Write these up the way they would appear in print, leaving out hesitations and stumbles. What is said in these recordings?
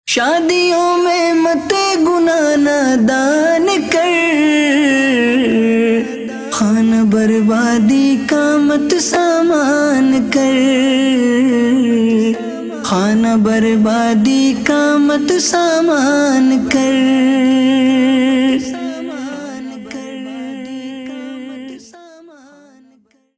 شادیوں میں مت گناہ نادان کر، خانہ بربادی کا مت سامان کر، خانہ بربادی کا مت سامان کر۔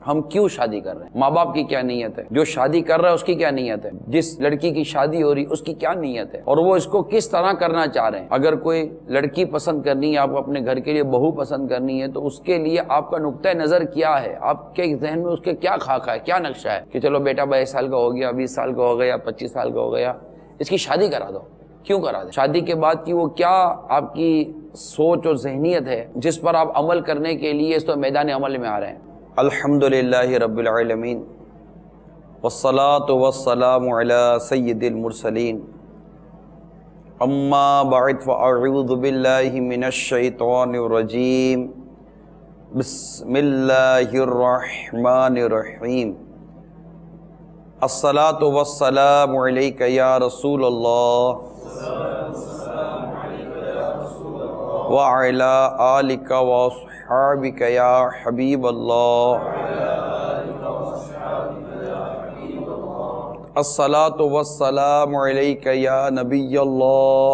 ہم کیوں شادی کر رہے ہیں؟ ماں باپ کی کیا نیت ہے؟ جو شادی کر رہا ہے اس کی کیا نیت ہے؟ جس لڑکی کی شادی ہو رہی اس کی کیا نیت ہے؟ اور وہ اس کو کس طرح کرنا چاہ رہے ہیں؟ اگر کوئی لڑکی پسند کرنی ہے، آپ کو اپنے گھر کے لیے بہو پسند کرنی ہے، تو اس کے لیے آپ کا نقطہ نظر کیا ہے؟ آپ کے ذہن میں اس کے کیا خاکہ ہے، کیا نقشہ ہے کہ چلو بیٹا 22 سال کا ہو گیا، 20 سال کا ہو گیا، 25 سال کا ہو گیا، اس کی شادی کرا دو۔ کیوں کرا دیں؟ شادی کے بعد کی وہ کیا آپ کی سوچ اور ذہنیت ہے جس پر آپ عمل کرنے کے لیے اس تو میدان عمل میں آ رہے ہیں؟ الحمدللہ رب العالمین والصلاة والسلام علی سید المرسلین، اما بعد فاعوذ باللہ من الشیطان الرجیم، بسم اللہ الرحمن الرحیم، الصلاة والسلام علیک یا رسول اللہ وعلی آلک وصحابک یا حبیب اللہ، الصلاة والسلام علیک یا نبی اللہ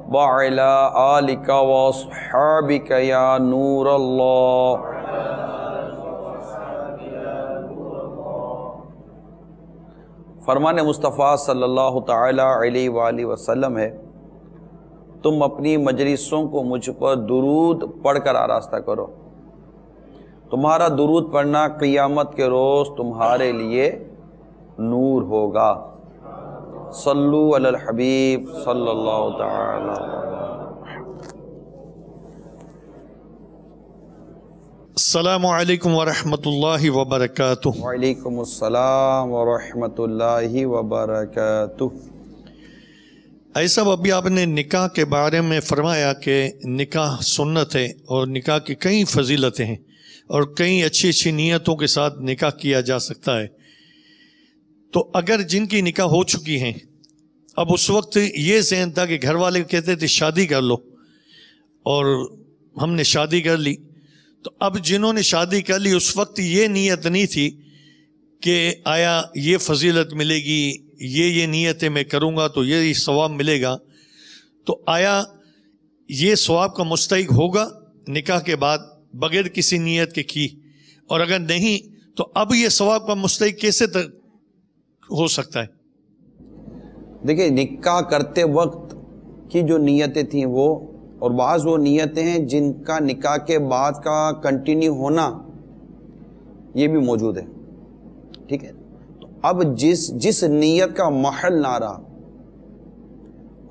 وعلی آلک وصحابک یا نور اللہ۔ فرمان مصطفیٰ صلی اللہ تعالی علیہ وآلہ وسلم ہے، تم اپنی مجلسوں کو مجھ پر درود پڑھ کر آراستہ کرو، تمہارا درود پڑھنا قیامت کے روز تمہارے لیے نور ہوگا۔ صلو علی الحبیب صلی اللہ تعالی۔ السلام علیکم ورحمۃ اللہ وبرکاتہ۔ وعلیکم السلام ورحمۃ اللہ وبرکاتہ۔ ایسا ابھی آپ نے نکاح کے بارے میں فرمایا کہ نکاح سنت ہے اور نکاح کی کئی فضیلتیں ہیں اور کئی اچھی اچھی نیتوں کے ساتھ نکاح کیا جا سکتا ہے، تو اگر جن کی نکاح ہو چکی ہیں، اب اس وقت یہ ذہن تھا کہ گھر والے کہتے تھے شادی کر لو اور ہم نے شادی کر لی، تو اب جنہوں نے شادی کر لی اس وقت یہ نیت نہیں تھی کہ آیا یہ فضیلت ملے گی، یہ نیتیں میں کروں گا تو یہ ثواب ملے گا، تو آیا یہ ثواب کا مستحق ہوگا نکاح کے بعد بغیر کسی نیت کے کی؟ اور اگر نہیں تو اب یہ ثواب کا مستحق کیسے ہو سکتا ہے؟ دیکھیں، نکاح کرتے وقت کی جو نیتیں تھیں وہ، اور بعض وہ نیتیں ہیں جن کا نکاح کے بعد کا کنٹینیو ہونا یہ بھی موجود ہے، ٹھیک ہے؟ تو اب جس نیت کا محل نہ رہا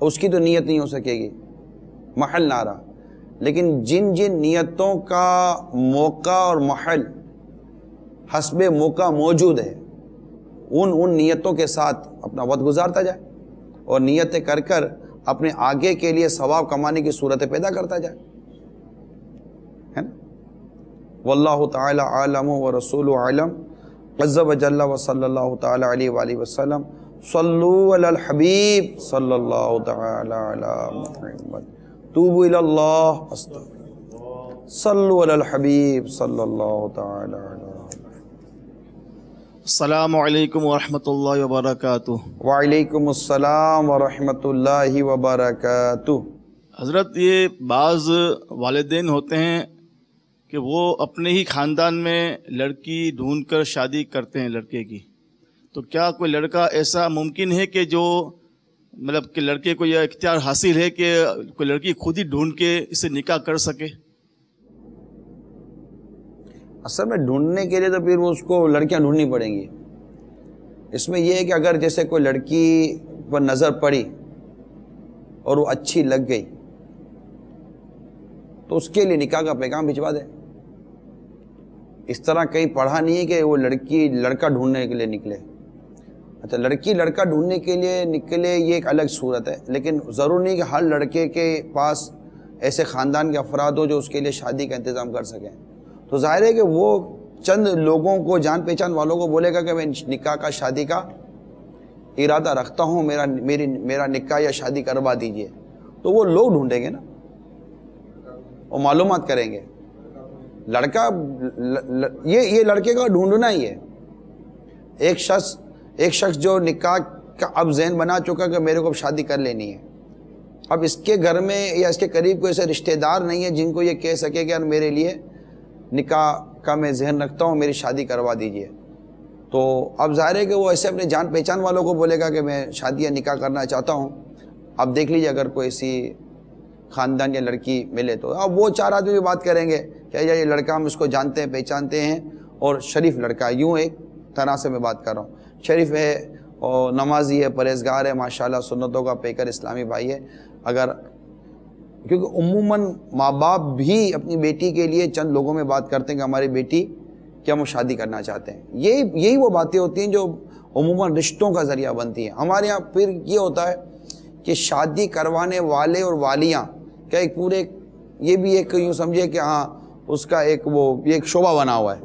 اس کی تو نیت نہیں ہو سکے گی، محل نہ رہا، لیکن جن نیتوں کا موقع اور محل حسب موقع موجود ہے ان نیتوں کے ساتھ اپنا وقت گزارتا جائے اور نیتیں کر کر اپنے آگے کے لیے ثواب کمانے کی صورتیں پیدا کرتا جائے، ہے نا؟ واللہ تعالی عالم ورسول عالم عز وجل وصلی اللہ تعالی علیہ وآلہ وسلم۔ صلو علی الحبیب صلی اللہ تعالی علی محمد، توبوا الی اللہ استغفر، صلو علی الحبیب صلی اللہ تعالی علی۔ السلام علیکم ورحمۃ اللہ وبرکاتہ۔ وعلیکم السلام ورحمۃ اللہ وبرکاتہ۔ حضرت، یہ بعض والدین ہوتے ہیں کہ وہ اپنے ہی خاندان میں لڑکی ڈھونڈ کر شادی کرتے ہیں لڑکے کی، تو کیا کوئی لڑکا ایسا ممکن ہے کہ جو مطلب کہ لڑکے کو یہ اختیار حاصل ہے کہ کوئی لڑکی خود ہی ڈھونڈ کے اسے نکاح کر سکے؟ اصل میں ڈھونڈنے کے لیے تو پھر اس کو لڑکیاں ڈھونڈنی پڑیں گی۔ اس میں یہ ہے کہ اگر جیسے کوئی لڑکی پر نظر پڑی اور وہ اچھی لگ گئی تو اس کے لیے نکاح کا پیغام بھجوا دے۔ اس طرح کہیں پڑھا نہیں ہے کہ وہ لڑکی لڑکا ڈھونڈنے کے لیے نکلے۔ اچھا، لڑکی لڑکا ڈھونڈنے کے لیے نکلے یہ ایک الگ صورت ہے، لیکن ضرور نہیں کہ ہر لڑکے کے پاس ایسے خاندان کے افراد ہو جو اس کے لیے شادی کا انتظام کر سکیں۔ تو ظاہر ہے کہ وہ چند لوگوں کو، جان پہچان والوں کو بولے گا کہ میں نکاح کا، شادی کا ارادہ رکھتا ہوں میرا نکاح یا شادی کروا دیجئے، تو وہ لوگ ڈھونڈیں گے نا، وہ معلومات کریں گے. لڑکا یہ لڑکے کا ڈھونڈنا ہی ہے. ایک شخص جو نکاح کا اب ذہن بنا چکا کہ میرے کو اب شادی کر لینی ہے، اب اس کے گھر میں یا اس کے قریب کوئی ایسے رشتہ دار نہیں ہے جن کو یہ کہہ سکے کہ یار میرے لیے نکاح کا میں ذہن رکھتا ہوں، میری شادی کروا دیجئے. تو اب ظاہر ہے کہ وہ ایسے اپنے جان پہچان والوں کو بولے گا کہ میں شادی یا نکاح کرنا چاہتا ہوں. اب دیکھ لیجیے اگر کوئی ایسی خاندان یا لڑکی ملے تو اب وہ 4 آدمی بھی بات کریں گے کہ یہ لڑکا ہم اس کو جانتے ہیں پہچانتے ہیں اور شریف لڑکا ہے. یوں ایک طرح سے میں بات کر رہا ہوں، شریف ہے اور نمازی ہے، پرہیزگار ہے، ماشاءاللہ سنتوں کا پیکر اسلامی بھائی ہے. اگر کیونکہ عموماً ماں باپ بھی اپنی بیٹی کے لیے چند لوگوں میں بات کرتے ہیں کہ ہماری بیٹی کہ ہم شادی کرنا چاہتے ہیں. یہی وہ باتیں ہوتی ہیں جو عموماً رشتوں کا ذریعہ بنتی ہیں. ہمارے یہاں پھر یہ ہوتا ہے کہ شادی کروانے والے اور والیاں کیا ایک پورے یہ بھی ایک یوں سمجھے کہ ہاں اس کا ایک شعبہ بنا ہوا ہے.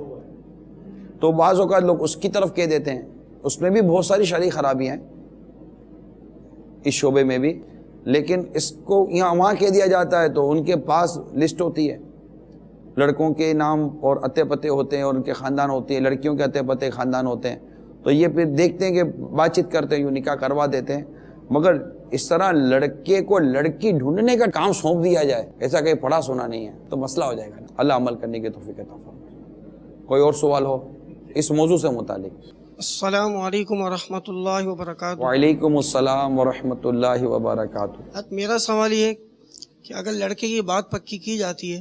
تو بعض اوقات لوگ اس کی طرف کہہ دیتے ہیں، اس میں بھی بہت ساری شرعی خرابیاں ہیں اس شعبے میں بھی، لیکن اس کو یہاں وہاں کہہ دیا جاتا ہے تو ان کے پاس لسٹ ہوتی ہے، لڑکوں کے نام اور اتے پتے ہوتے ہیں اور ان کے خاندان ہوتے ہیں، لڑکیوں کے اتے پتے خاندان ہوتے ہیں. تو یہ پھر دیکھتے ہیں کہ بات چیت کرتے ہیں، یوں نکاح کروا دیتے ہیں. مگر اس طرح لڑکے کو لڑکی ڈھونڈنے کا کام سونپ دیا جائے، ایسا کہیں پڑھا سنا نہیں ہے تو مسئلہ ہو جائے گا. اللہ عمل کرنے کی توفیق عطا فرمائے. کوئی اور سوال ہو اس موضوع سے متعلق؟ السلام علیکم ورحمۃ اللہ وبرکاتہ. وعلیکم السلام ورحمۃ اللہ وبرکاتہ. میرا سوال یہ ہے کہ اگر لڑکے کی بات پکی کی جاتی ہے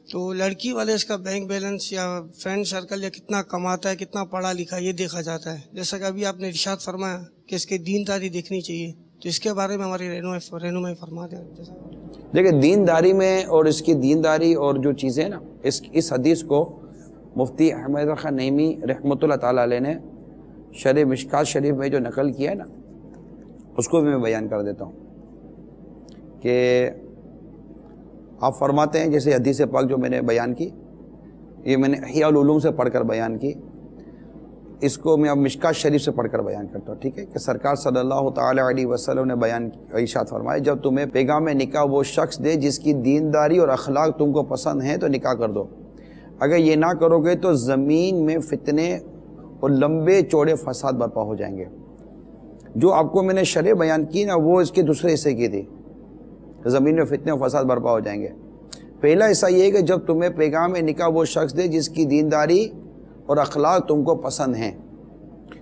تو لڑکی والے اس کا بینک بیلنس یا فرینڈ سرکل یا کتنا کماتا ہے، کتنا پڑھا لکھا، یہ دیکھا جاتا ہے. جیسا کہ ابھی آپ نے ارشاد فرمایا کہ اس کے دینداری دیکھنی چاہیے، تو اس کے بارے میں ہماری رہنمائی فرما دیں. دیکھیں دینداری میں اور اس کی دینداری اور جو چیزیں نا اس حدیث کو مفتی احمد خان نعیمی رحمۃ اللہ تعالیٰ علیہ نے شرح مشکات شریف میں جو نقل کیا ہے نا، اس کو بھی میں بیان کر دیتا ہوں. کہ آپ فرماتے ہیں جیسے حدیث پاک جو میں نے بیان کی، یہ میں نے احیاء العلوم سے پڑھ کر بیان کی، اس کو میں اب مشکات شریف سے پڑھ کر بیان کرتا ہوں. ٹھیک ہے، کہ سرکار صلی اللہ تعالی علیہ وسلم نے بیان ارشاد فرمایا، جب تمہیں پیغام نکاح وہ شخص دے جس کی دینداری اور اخلاق تم کو پسند ہیں تو نکاح کر دو. اگر یہ نہ کرو گے تو زمین میں فتنے اور لمبے چوڑے فساد برپا ہو جائیں گے. جو آپ کو میں نے شرح بیان کی نا، وہ اس کے دوسرے حصے کی تھی، زمین میں فتنے اور فساد برپا ہو جائیں گے. پہلا حصہ یہ ہے کہ جب تمہیں پیغام نکاح وہ شخص دے جس کی دینداری اور اخلاق تم کو پسند ہیں.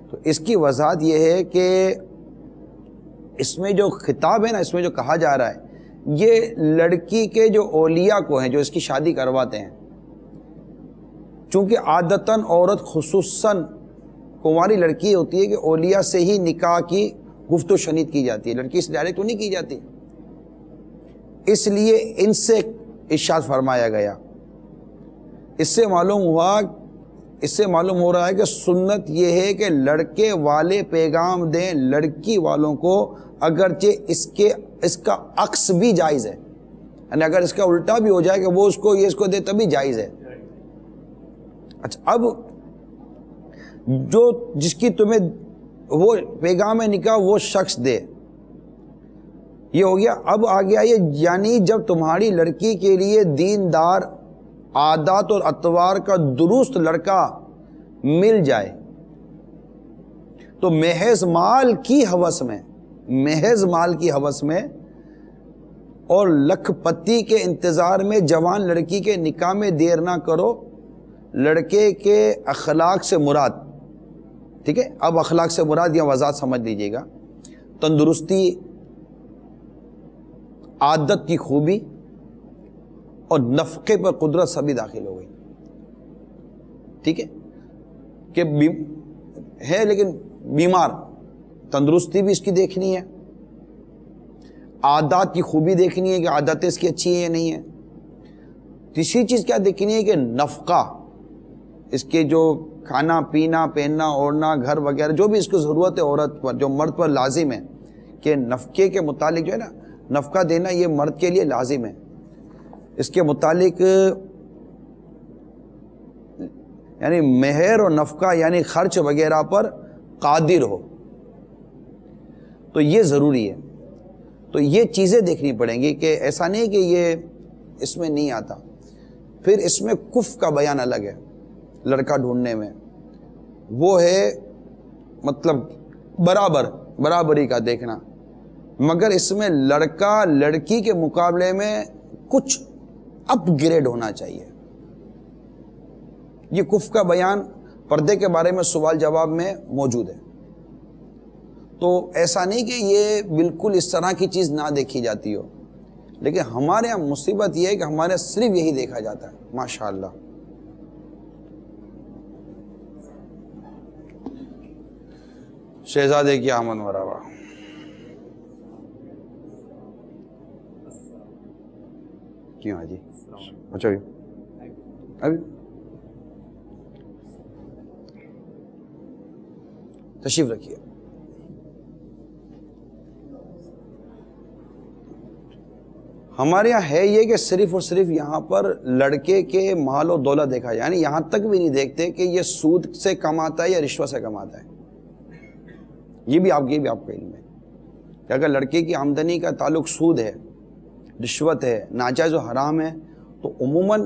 تو اس کی وضاحت یہ ہے کہ اس میں جو خطاب ہے نا، اس میں جو کہا جا رہا ہے، یہ لڑکی کے جو اولیاء کو ہیں جو اس کی شادی کرواتے ہیں. چونکہ عادتاً عورت خصوصاً کنواری لڑکی ہوتی ہے کہ اولیاء سے ہی نکاح کی گفت و شنید کی جاتی ہے، لڑکی سے ڈائریکٹ تو نہیں کی جاتی. اس لیے ان سے ارشاد فرمایا گیا. اس سے معلوم ہو رہا ہے کہ سنت یہ ہے کہ لڑکے والے پیغام دیں لڑکی والوں کو، اگرچہ اس کا عکس بھی جائز ہے، یعنی اگر اس کا الٹا بھی ہو جائے کہ وہ اس کو دے تبھی جائز ہے. اچھا، اب جس کی تمہیں وہ پیغام نکاح وہ شخص دے، یہ ہو گیا. اب آ گیا یہ، یعنی جب تمہاری لڑکی کے لیے دیندار، عادات اور اطوار کا درست لڑکا مل جائے تو محض مال کی ہوس میں اور لکھ پتی کے انتظار میں جوان لڑکی کے نکاح میں دیر نہ کرو. لڑکے کے اخلاق سے مراد، ٹھیک ہے، اب اخلاق سے مراد یہ وضاحت سمجھ لیجیے گا، تندرستی، عادت کی خوبی اور نفقے پر قدرت سبھی داخل ہو گئی. ٹھیک ہے، کہ ہے لیکن بیمار، تندرستی بھی اس کی دیکھنی ہے، عادات کی خوبی دیکھنی ہے کہ عادتیں اس کی اچھی ہیں یا نہیں ہیں. تیسری چیز کیا دیکھنی ہے کہ نفقہ، اس کے جو کھانا پینا پہننا اوڑھنا گھر وغیرہ جو بھی اس کو ضرورت ہے عورت پر، جو مرد پر لازم ہے، کہ نفقے کے متعلق جو ہے نا، نفقہ دینا یہ مرد کے لیے لازم ہے. اس کے متعلق یعنی مہر اور نفقہ یعنی خرچ وغیرہ پر قادر ہو. تو یہ ضروری ہے. تو یہ چیزیں دیکھنی پڑیں گی کہ ایسا نہیں کہ یہ اس میں نہیں آتا. پھر اس میں کف کا بیان الگ ہے لڑکا ڈھونڈنے میں، وہ ہے مطلب برابری کا دیکھنا، مگر اس میں لڑکا لڑکی کے مقابلے میں کچھ اپ گریڈ ہونا چاہیے. یہ کف کا بیان پردے کے بارے میں سوال جواب میں موجود ہے. تو ایسا نہیں کہ یہ بالکل اس طرح کی چیز نہ دیکھی جاتی ہو، لیکن ہمارے یہاں مصیبت یہ ہے کہ ہمارے صرف یہی دیکھا جاتا ہے. ماشاءاللہ. شہزادے کی آمد مرحبا. کیوں حاجی؟ اچھا ابھی تشریف رکھیے. ہمارے یہاں ہے یہ کہ صرف اور صرف یہاں پر لڑکے کے مال و دولت دیکھا جائے، یعنی یہاں تک بھی نہیں دیکھتے کہ یہ سود سے کماتا ہے یا رشوت سے کماتا ہے. یہ بھی آپ کا علم ہے کہ اگر لڑکے کی آمدنی کا تعلق سود ہے، رشوت ہے، ناجائز و حرام ہے، تو عموماً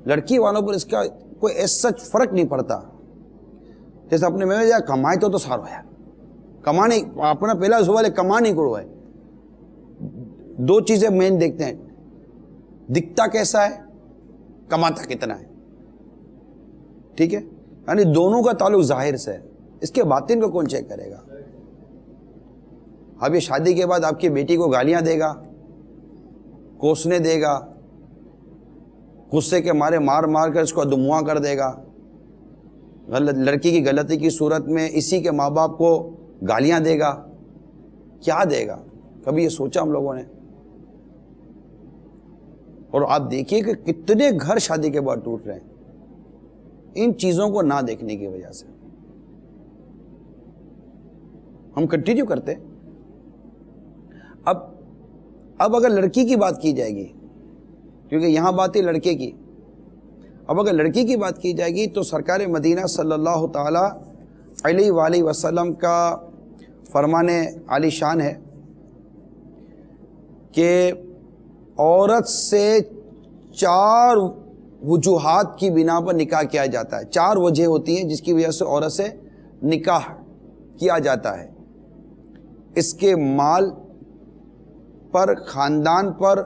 لڑکی والوں پر اس کا کوئی ایسا فرق نہیں پڑتا. جیسے اپنے میں جائے کمائی تو سارو ہے، کمانے اپنا پہلا سوال ہے کمانے کو ہے. دو چیزیں مین دیکھتے ہیں، دکھتا کیسا ہے، کماتا کتنا ہے. ٹھیک ہے، یعنی دونوں کا تعلق ظاہر سے ہے، اس کے باطن کو کون چیک کرے گا؟ اب یہ شادی کے بعد آپ کی بیٹی کو گالیاں دے گا، کوسنے دے گا، غصے کے مارے مار کر اس کو دموا کر دے گا، لڑکی کی غلطی کی صورت میں اسی کے ماں باپ کو گالیاں دے گا. کیا دے گا؟ کبھی یہ سوچا ہم لوگوں نے؟ اور آپ دیکھیے کہ کتنے گھر شادی کے بعد ٹوٹ رہے ہیں ان چیزوں کو نہ دیکھنے کی وجہ سے. ہم کنٹینیو کرتے. اب اگر لڑکی کی بات کی جائے گی، کیونکہ یہاں بات ہے لڑکے کی، اب اگر لڑکی کی بات کی جائے گی تو سرکار مدینہ صلی اللہ تعالی علیہ وآلہ وسلم کا فرمان عالی شان ہے کہ عورت سے 4 وجوہات کی بنا پر نکاح کیا جاتا ہے. 4 وجہ ہوتی ہیں جس کی وجہ سے عورت سے نکاح کیا جاتا ہے. اس کے مال پر، خاندان پر،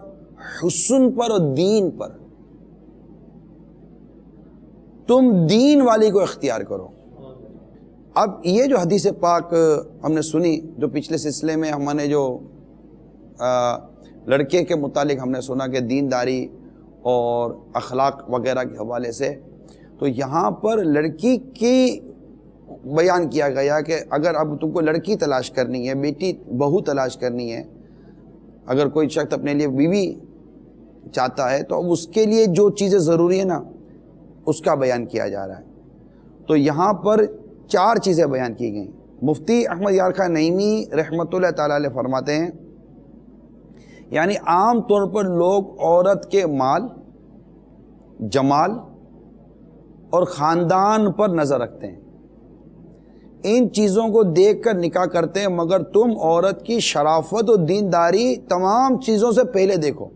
حسن پر اور دین پر. تم دین والی کو اختیار کرو. اب یہ جو حدیث پاک ہم نے سنی، جو پچھلے سلسلے میں ہم نے جو لڑکے کے متعلق ہم نے سنا کہ دینداری اور اخلاق وغیرہ کے حوالے سے، تو یہاں پر لڑکی کی بیان کیا گیا کہ اگر اب تم کو لڑکی تلاش کرنی ہے، بیٹی بہو تلاش کرنی ہے، اگر کوئی شخص اپنے لیے بیوی چاہتا ہے تو اب اس کے لیے جو چیزیں ضروری ہیں نا اس کا بیان کیا جا رہا ہے. تو یہاں پر 4 چیزیں بیان کی گئیں. مفتی احمد یار خان نعیمی رحمۃ اللہ تعالی علیہ فرماتے ہیں، یعنی عام طور پر لوگ عورت کے مال، جمال اور خاندان پر نظر رکھتے ہیں، ان چیزوں کو دیکھ کر نکاح کرتے ہیں، مگر تم عورت کی شرافت و دینداری تمام چیزوں سے پہلے دیکھو.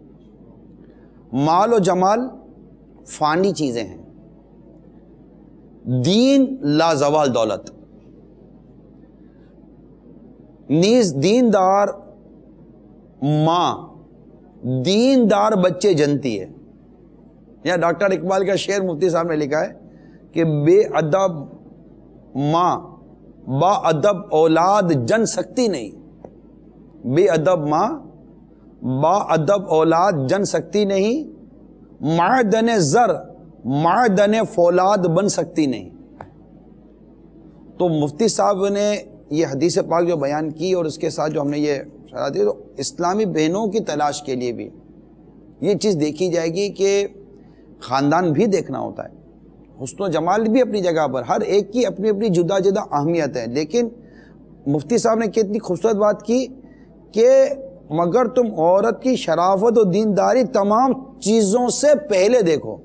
مال و جمال فانی چیزیں ہیں، دین لازوال دولت. نیز دیندار ماں دیندار بچے جنتی ہے. یا ڈاکٹر اقبال کا شعر مفتی صاحب نے لکھا ہے کہ بے ادب ماں با ادب اولاد جن سکتی نہیں. بے ادب ماں با ادب اولاد جن سکتی نہیں، معدن زر معدن فولاد بن سکتی نہیں. تو مفتی صاحب نے یہ حدیث پاک جو بیان کی اور اس کے ساتھ جو ہم نے یہ شرح دی، تو اسلامی بہنوں کی تلاش کے لیے بھی یہ چیز دیکھی جائے گی کہ خاندان بھی دیکھنا ہوتا ہے، حسن و جمال بھی اپنی جگہ پر، ہر ایک کی اپنی اپنی جدا جدا اہمیت ہے. لیکن مفتی صاحب نے کتنی خوبصورت بات کی کہ مگر تم عورت کی شرافت و دینداری تمام چیزوں سے پہلے دیکھو،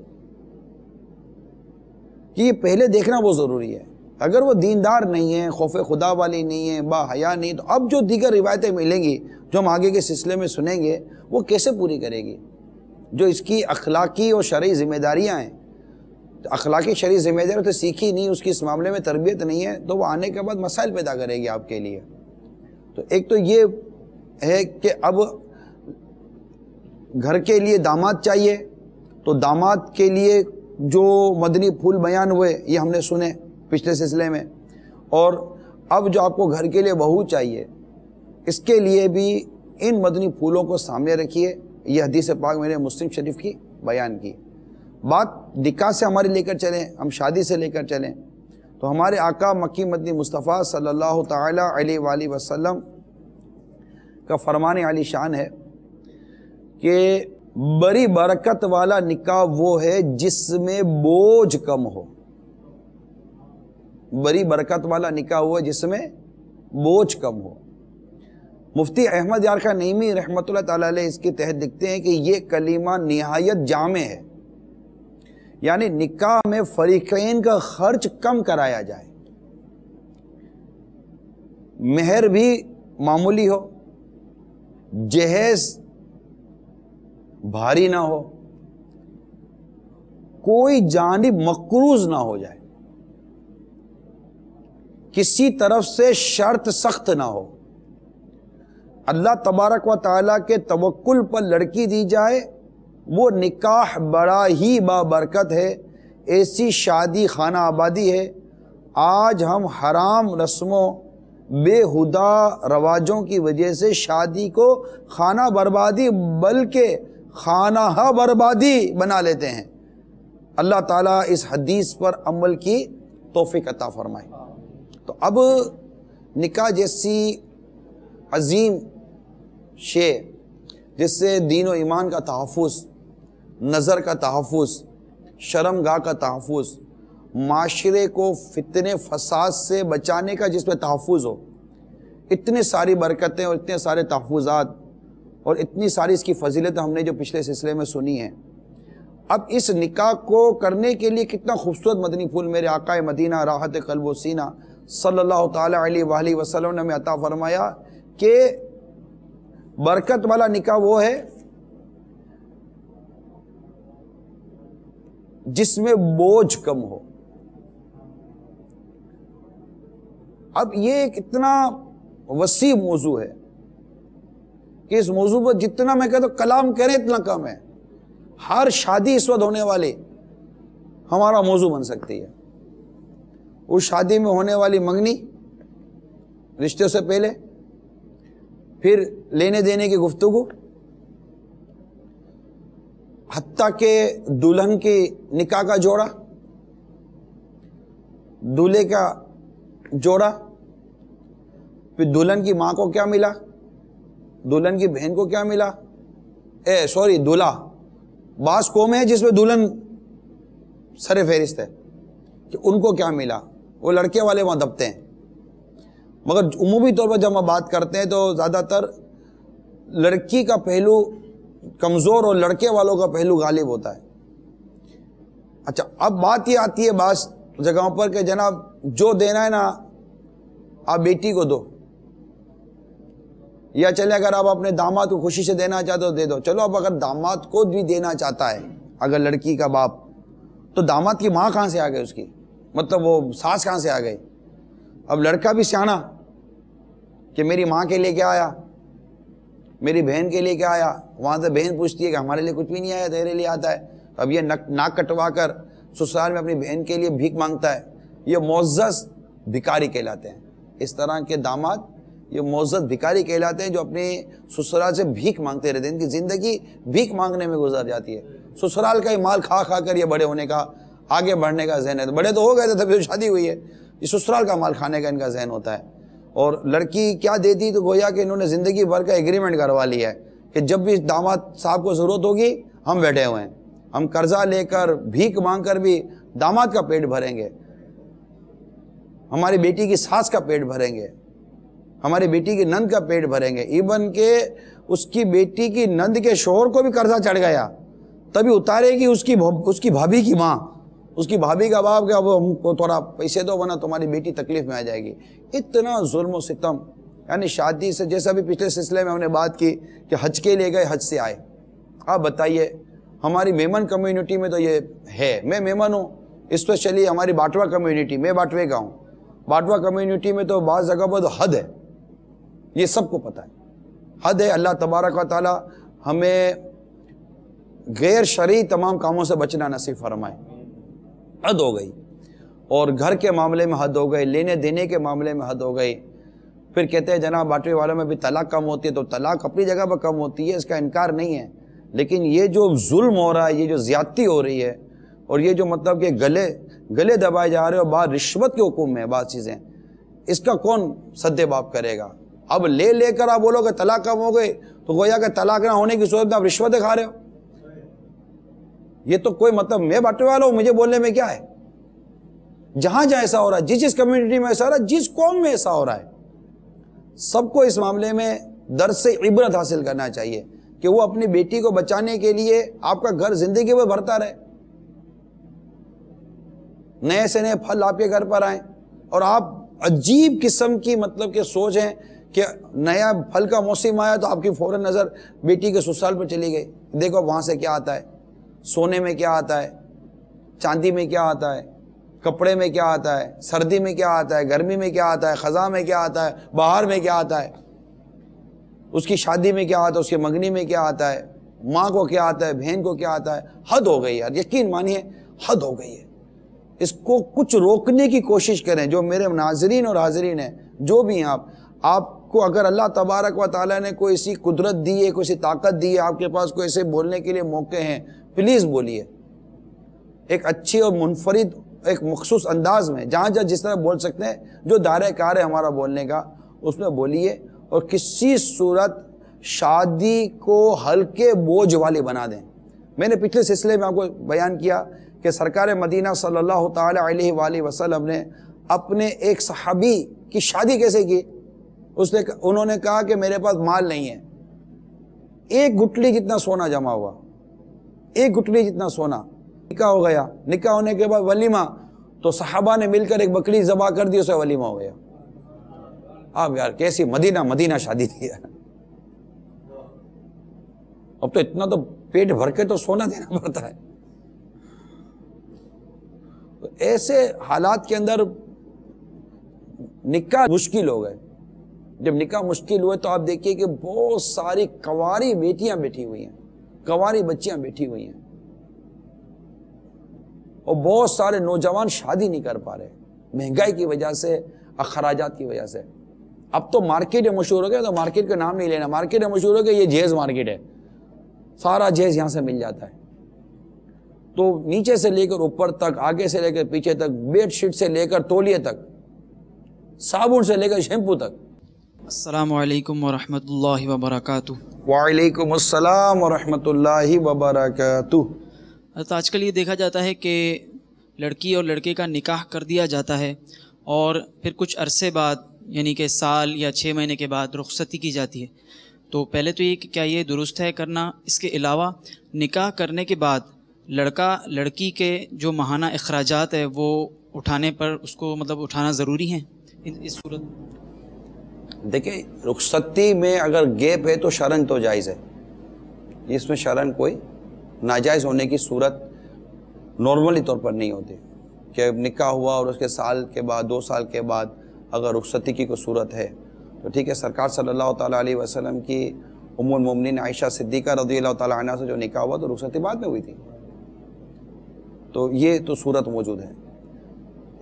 کہ یہ پہلے دیکھنا بہت ضروری ہے. اگر وہ دیندار نہیں ہے، خوف خدا والی نہیں ہے، با حیا نہیں، تو اب جو دیگر روایتیں ملیں گی جو ہم آگے کے سلسلے میں سنیں گے وہ کیسے پوری کرے گی؟ جو اس کی اخلاقی اور شرعی ذمہ داریاں ہیں، اخلاقی شرعی ذمہ داری تو سیکھی نہیں، اس کی اس معاملے میں تربیت نہیں ہے، تو وہ آنے کے بعد مسائل پیدا کرے گی آپ کے لیے۔ تو ایک تو یہ ہے کہ اب گھر کے لیے داماد چاہیے، تو داماد کے لیے جو مدنی پھول بیان ہوئے یہ ہم نے سنے پچھلے سلسلے میں، اور اب جو آپ کو گھر کے لیے بہو چاہیے، اس کے لیے بھی ان مدنی پھولوں کو سامنے رکھیے۔ یہ حدیث پاک میں نے مسلم شریف کی بیان کی۔ بات نکاح سے ہماری لے کر چلیں، ہم شادی سے لے کر چلیں، تو ہمارے آقا مکی مدنی مصطفیٰ صلی اللہ تعالی علیہ وآلہ وسلم کا فرمان عالی شان ہے کہ بڑی برکت والا نکاح وہ ہے جس میں بوجھ کم ہو۔ بڑی برکت والا نکاح وہ ہے جس میں بوجھ کم ہو۔ مفتی احمد یار خان نعیمی رحمۃ اللہ تعالی علیہ اس کے تحت لکھتے ہیں کہ یہ کلمہ نہایت جامع ہے، یعنی نکاح میں فریقین کا خرچ کم کرایا جائے، مہر بھی معمولی ہو، جہیز بھاری نہ ہو، کوئی جانب مقروض نہ ہو جائے، کسی طرف سے شرط سخت نہ ہو، اللہ تبارک و تعالیٰ کے توکل پر لڑکی دی جائے، وہ نکاح بڑا ہی بابرکت ہے۔ ایسی شادی خانہ آبادی ہے۔ آج ہم حرام رسموں، بے ہدا رواجوں کی وجہ سے شادی کو خانہ بربادی بلکہ خانہ بربادی بنا لیتے ہیں۔ اللہ تعالیٰ اس حدیث پر عمل کی توفیق عطا فرمائے۔ تو اب نکاح جیسی عظیم شے جس سے دین و ایمان کا تحفظ، نظر کا تحفظ، شرمگاہ کا تحفظ، معاشرے کو فتنے فساد سے بچانے کا جس میں تحفظ ہو، اتنے ساری برکتیں اور اتنے سارے تحفظات اور اتنی ساری اس کی فضیلت ہم نے جو پچھلے سلسلے میں سنی ہیں۔ اب اس نکاح کو کرنے کے لیے کتنا خوبصورت مدنی پھول میرے آقا مدینہ راحت قلب و سینہ صلی اللہ تعالی علیہ وآلہ وسلم نے ہمیں عطا فرمایا کہ برکت والا نکاح وہ ہے جس میں بوجھ کم ہو۔ اب یہ ایک اتنا وسیع موضوع ہے کہ اس موضوع پر جتنا میں کہتا ہوں کلام کریں اتنا کم ہے۔ ہر شادی اس وقت ہونے والی ہمارا موضوع بن سکتی ہے۔ اس شادی میں ہونے والی منگنی، رشتے سے پہلے، پھر لینے دینے کی گفتگو، حتیٰ کہ دلہن کی نکاح کا جوڑا، دولہے کا جوڑا، پھر دلہن کی ماں کو کیا ملا، دلہن کی بہن کو کیا ملا، دولہا۔ بعض قوم ہے جس میں دلہن سر فہرست ہے کہ ان کو کیا ملا، وہ لڑکے والے وہاں دبتے ہیں، مگر عمومی طور پر جب ہم بات کرتے ہیں تو زیادہ تر لڑکی کا پہلو کمزور اور لڑکے والوں کا پہلو غالب ہوتا ہے۔ اچھا، اب بات یہ آتی ہے بعض جگہوں پر کہ جناب جو دینا ہے نا آپ بیٹی کو دو، یا چلے اگر آپ اپنے داماد کو خوشی سے دینا چاہتے ہو دے دو۔ چلو اب اگر داماد کو بھی دینا چاہتا ہے اگر لڑکی کا باپ، تو داماد کی ماں کہاں سے آ گئی، اس کی مطلب وہ ساس کہاں سے آ گئی؟ اب لڑکا بھی سیانا کہ میری ماں کے لیے کیا آیا، میری بہن کے لیے کیا آیا، وہاں سے بہن پوچھتی ہے کہ ہمارے لیے کچھ بھی نہیں آیا، تیرے لیے آتا ہے۔ اب یہ ناک کٹوا کر سسرال میں اپنی بہن کے لیے بھیک مانگتا ہے، یہ معزز بھکاری کہلاتے ہیں۔ اس طرح کے داماد یہ معزز بھکاری کہلاتے ہیں جو اپنے سسرال سے بھیک مانگتے رہتے ہیں، ان کی زندگی بھیک مانگنے میں گزر جاتی ہے۔ سسرال کا ہی مال کھا کھا کر یہ بڑے ہونے کا، آگے بڑھنے کا ذہن ہے، بڑے تو ہو گئے تھے تبھی تو شادی ہوئی ہے، یہ سسرال کا مال کھانے کا ان کا ذہن ہوتا ہے۔ اور لڑکی کیا دیتی تو گویا کہ انہوں نے زندگی بھر کا ایگریمنٹ کروا لیا ہے کہ جب بھی داماد صاحب کو ضرورت ہوگی ہم بیٹھے ہوئے ہیں، ہم قرضہ لے کر بھیک مانگ کر بھی داماد کا پیٹ بھریں گے، ہماری بیٹی کی ساس کا پیٹ بھریں گے، ہماری بیٹی کی نند کا پیٹ بھریں گے، ایون کہ اس کی بیٹی کی نند کے شوہر کو بھی قرضہ چڑھ گیا تبھی اتارے گی اس کی بھابھی کی ماں، اس کی بھابھی کا باپ کہ اب ہم کو تھوڑا پیسے دو ورنہ تمہاری بیٹی تکلیف میں آ جائے گی. اتنا ظلم و ستم. یعنی شادی سے جیسا بھی پچھلے سلسلے میں ہم نے بات کی کہ حج کے لیے گئے، حج سے آئے. آپ بتائیے ہماری میمن کمیونٹی میں تو یہ ہے. میں میمن ہوں، اسپیشلی ہماری باٹوا کمیونٹی، میں باٹوے کا ہوں. باٹوا کمیونٹی میں تو بعض جگہ پر حد ہے، یہ سب کو پتہ ہے، حد ہے. اللہ تبارک و تعالی ہمیں غیر شرعی تمام کاموں سے بچنا نصیب فرمائے. حد ہو گئی، اور گھر کے معاملے میں حد ہو گئی، لینے دینے کے معاملے میں حد ہو گئی. پھر کہتے ہیں جناب باٹوے والوں میں بھی طلاق کم ہوتی ہے، تو طلاق اپنی جگہ پر کم ہوتی ہے، اس کا انکار نہیں ہے. لیکن یہ جو ظلم ہو رہا ہے، یہ جو زیادتی ہو رہی ہے، اور یہ جو مطلب کہ گلے دبائے جا رہے ہیں، اور بعض رشوت کے حکم میں بعض چیزیں، اس کا کون سد باب کرے گا؟ اب لے کر آپ بولو کہ طلاق کم ہو گئی، تو گویا کہ طلاق نہ ہونے کی صورت میں آپ رشوتیں کھا رہے ہو. یہ تو کوئی مطلب، میں باٹوے والا ہوں، مجھے بولنے میں کیا ہے؟ جہاں ایسا ہو رہا ہے، جس کمیونٹی میں ایسا ہو رہا ہے، جس قوم میں ایسا ہو رہا ہے، سب کو اس معاملے میں درس سے عبرت حاصل کرنا چاہیے کہ وہ اپنی بیٹی کو بچانے کے لیے آپ کا گھر زندگی میں بھرتا رہے. نئے سے نئے پھل آپ کے گھر پر آئیں، اور آپ عجیب قسم کی مطلب کہ سوچ ہیں کہ نیا پھل کا موسم آیا تو آپ کی فوراً نظر بیٹی کے سسرال پر چلی گئی. دیکھو وہاں سے کیا آتا ہے، سونے میں کیا آتا ہے، چاندی میں کیا آتا ہے، کپڑے میں کیا آتا ہے، سردی میں کیا آتا ہے، گرمی میں کیا آتا ہے، خزاں میں کیا آتا ہے، بہار میں کیا آتا ہے، اس کی شادی میں کیا آتا ہے، اس کی منگنی میں کیا آتا ہے، ماں کو کیا آتا ہے، بہن کو کیا آتا ہے. حد ہو گئی یار، یقین مانیے حد ہو گئی ہے. اس کو کچھ روکنے کی کوشش کریں. جو میرے ناظرین اور حاضرین ہیں، جو بھی ہیں، آپ کو اگر اللہ تبارک و تعالیٰ نے کوئی ایسی قدرت دی ہے، کوئی ایسی طاقت دی ہے، آپ کے پاس کوئی ایسے بولنے کے لیے موقع ہیں، پلیز بولیے. ایک اچھی اور منفرد ایک مخصوص انداز میں، جہاں جس طرح بول سکتے ہیں، جو دائرہ کار ہے ہمارا بولنے کا، اس میں بولیے. اور کسی صورت شادی کو ہلکے بوجھ والی بنا دیں. میں نے پچھلے سلسلے میں آپ کو بیان کیا کہ سرکار مدینہ صلی اللہ تعالی علیہ وآلہ وسلم نے اپنے ایک صحابی کی شادی کیسے کی؟ انہوں نے کہا کہ میرے پاس مال نہیں ہے، ایک گٹلی جتنا سونا جمع ہوا، ایک گٹلی جتنا سونا. نکاح ہو گیا، نکاح ہونے کے بعد ولیمہ، تو صحابہ نے مل کر ایک بکری ذبح کر دی، اسے ولیمہ ہو گیا. اب یار کیسی مدینہ شادی تھی یار. اب تو اتنا تو پیٹ بھر کے تو سونا دینا پڑتا ہے. ایسے حالات کے اندر نکاح مشکل ہو گئے. جب نکاح مشکل ہوئے تو آپ دیکھیے کہ بہت ساری کنواری بیٹیاں بیٹھی ہوئی ہیں، کنواری بچیاں بیٹھی ہوئی ہیں، اور بہت سارے نوجوان شادی نہیں کر پا رہے، مہنگائی کی وجہ سے، اخراجات کی وجہ سے. اب تو مارکیٹ مشہور ہو گیا، تو مارکیٹ کا نام نہیں لینا، مارکیٹ مشہور ہو گیا، یہ جہیز مارکیٹ ہے، سارا جہیز یہاں سے مل جاتا ہے. تو نیچے سے لے کر اوپر تک، آگے سے لے کر پیچھے تک، بیڈ شیٹ سے لے کر تولیے تک، صابن سے لے کر شیمپو تک. السلام علیکم ورحمۃ اللہ وبرکاتہ. وعلیکم السلام ورحمۃ اللہ وبرکاتہ. آج کل یہ دیکھا جاتا ہے کہ لڑکی اور لڑکے کا نکاح کر دیا جاتا ہے، اور پھر کچھ عرصے بعد، یعنی کہ سال یا 6 مہینے کے بعد رخصتی کی جاتی ہے. تو پہلے تو یہ کہ کیا یہ درست ہے کرنا؟ اس کے علاوہ نکاح کرنے کے بعد لڑکا لڑکی کے جو ماہانہ اخراجات ہے وہ اٹھانے پر اس کو مطلب اٹھانا ضروری ہے اس صورت؟ دیکھیں، رخصتی میں اگر گیپ ہے تو شرعاً تو جائز ہے، اس میں شرعاً کوئی ناجائز ہونے کی صورت نارملی طور پر نہیں ہوتی. کہ نکاح ہوا اور اس کے سال کے بعد، 2 سال کے بعد اگر رخصتی کی کوئی صورت ہے تو ٹھیک ہے. سرکار صلی اللہ تعالیٰ علیہ وسلم کی ام المومنین عائشہ صدیقہ رضی اللہ تعالیٰ عنہ سے جو نکاح ہوا تو رخصتی بعد میں ہوئی تھی، تو یہ تو صورت موجود ہے.